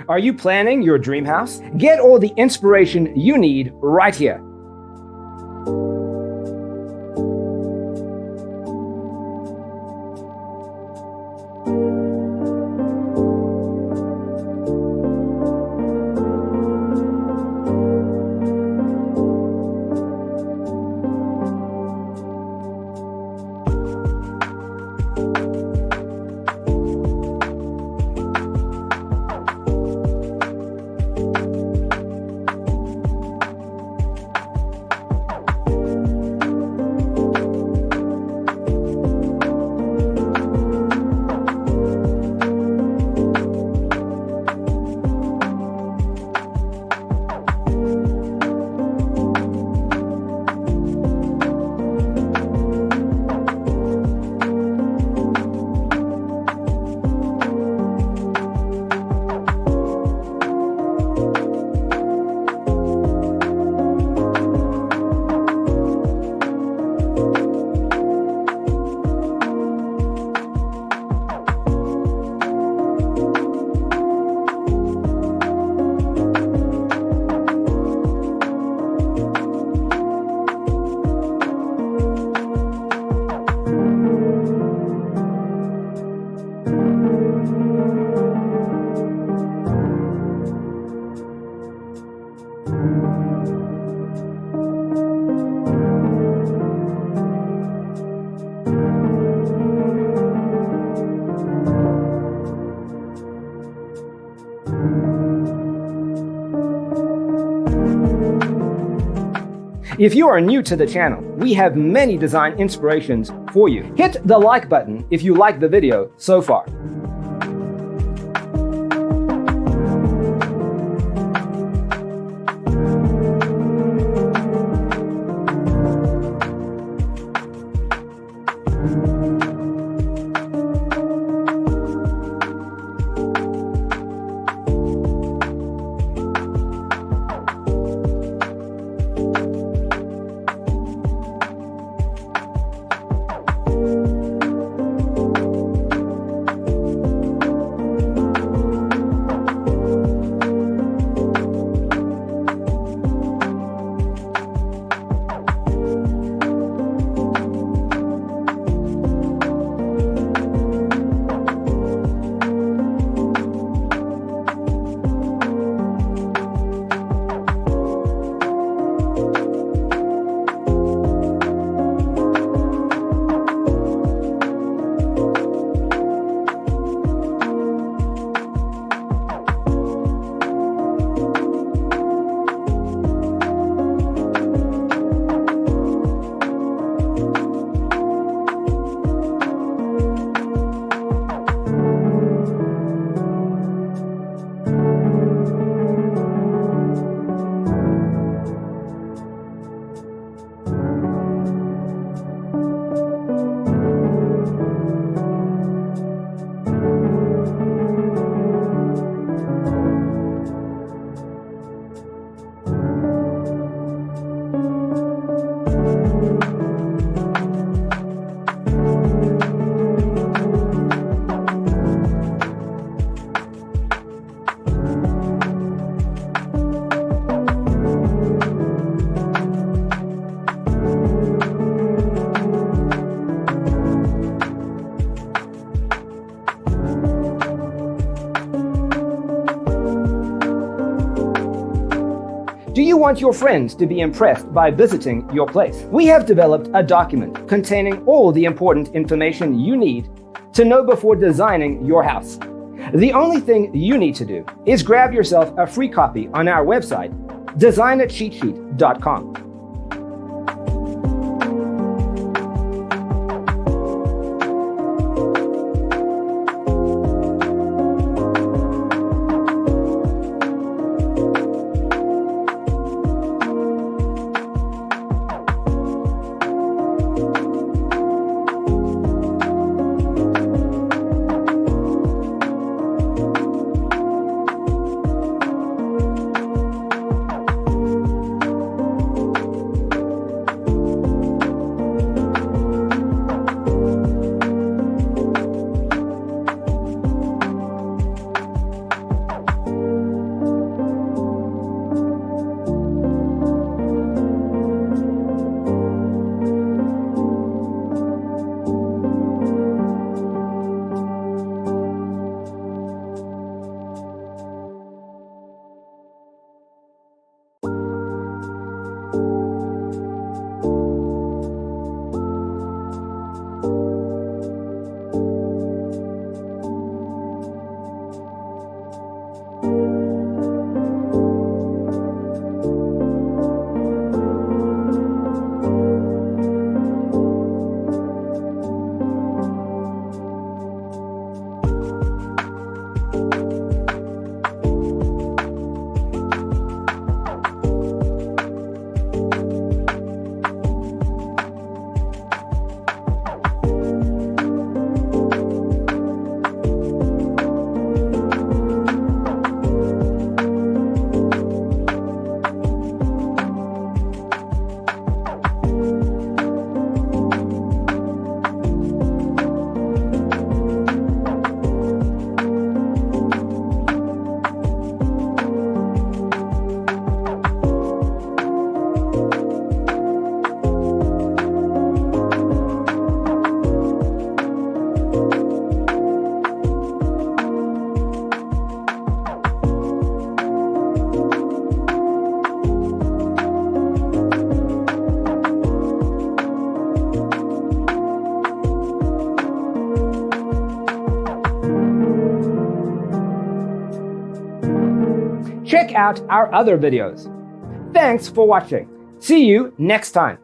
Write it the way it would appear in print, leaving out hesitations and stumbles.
Are you planning your dream house? Get all the inspiration you need right here. If you are new to the channel, we have many design inspirations for you. Hit the like button if you like the video so far. Do you want your friends to be impressed by visiting your place? We have developed a document containing all the important information you need to know before designing your house. The only thing you need to do is grab yourself a free copy on our website, designitcheatsheet.com. Check out our other videos. Thanks for watching. See you next time.